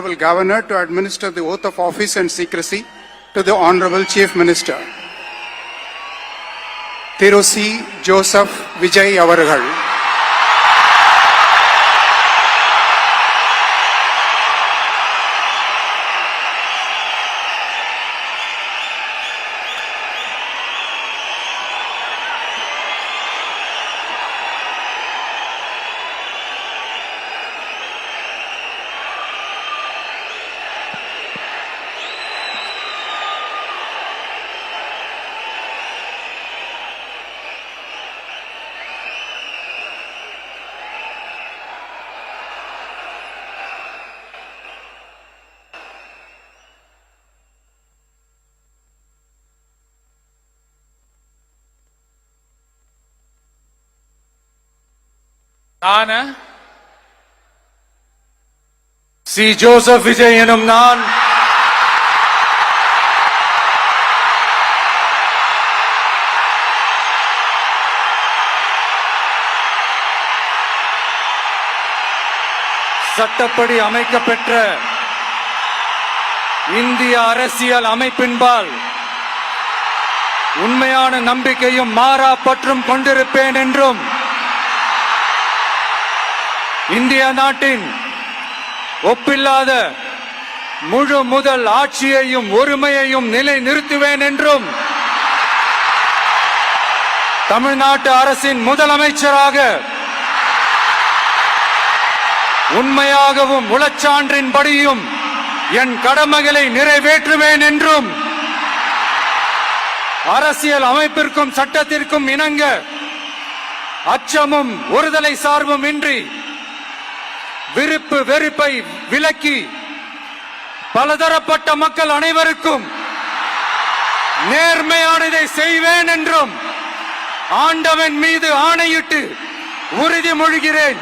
Governor to administer the oath of office and secrecy to the Honorable Chief Minister. Thiru C. Joseph Vijay Avargal. நான் C Joseph Vijay எனும் நான் சட்டப்படி அமைக்கப்பெற்ற இந்திய அரசியல் அமைப்பின்பால் உண்மையான நம்பிக்கையும் மாறா பற்றும் கொண்டிருப்பேன் என்றும் இந்திய நாட்டின் ஒப்பில்லாத முழு முதல் ஆட்சியையும் ஒருமையையும் நிலை நிறுத்துவேன் என்றும் தமிழ்நாட்டு அரசின் முதலமைச்சராக உண்மையாகவும் உளச்சான்றின்படியும் என் கடமைகளை நிறைவேற்றுவேன் என்றும் அரசியல் அமைப்பிற்கும் சட்டத்திற்கும் இணங்க அச்சமும் ஒருதலை சார்பும் இன்றி விருப்பு வெறுப்பை விலக்கி பலதரப்பட்ட மக்கள் அனைவருக்கும் நேர்மையானதை செய்வேன் என்றும் ஆண்டவன் மீது ஆணையிட்டு உறுதிமொழிகிறேன்.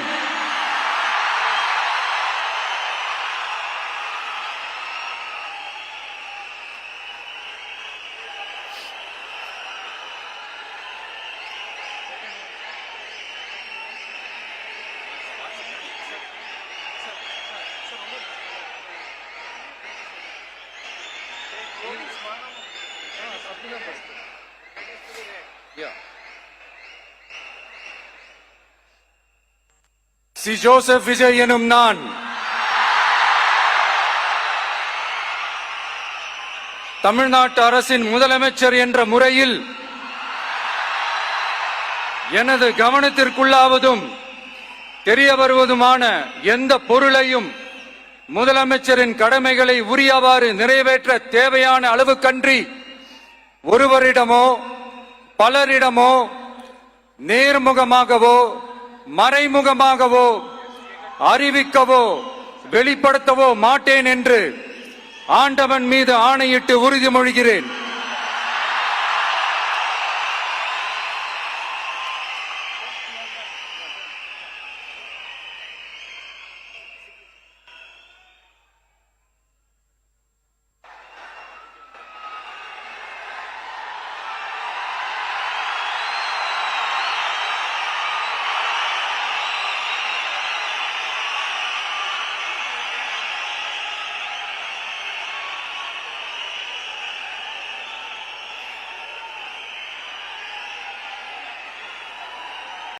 சி ஜோசப் விஜய் எனும் நான் தமிழ்நாட்டு அரசின் முதலமைச்சர் என்ற முறையில் எனது கவனத்திற்குள்ளாவதும் தெரிய வருவதுமான எந்த பொருளையும் முதலமைச்சரின் கடமைகளை உரியவாறு நிறைவேற்ற தேவையான அளவுக்கன்றி ஒருவரிடமோ பலரிடமோ நேர்முகமாகவோ மறைமுகமாகவோ அறிவிக்கவோ வெளிப்படுத்தவோ மாட்டேன் என்று ஆண்டவன் மீது ஆணையிட்டு உறுதிமொழிகிறேன்.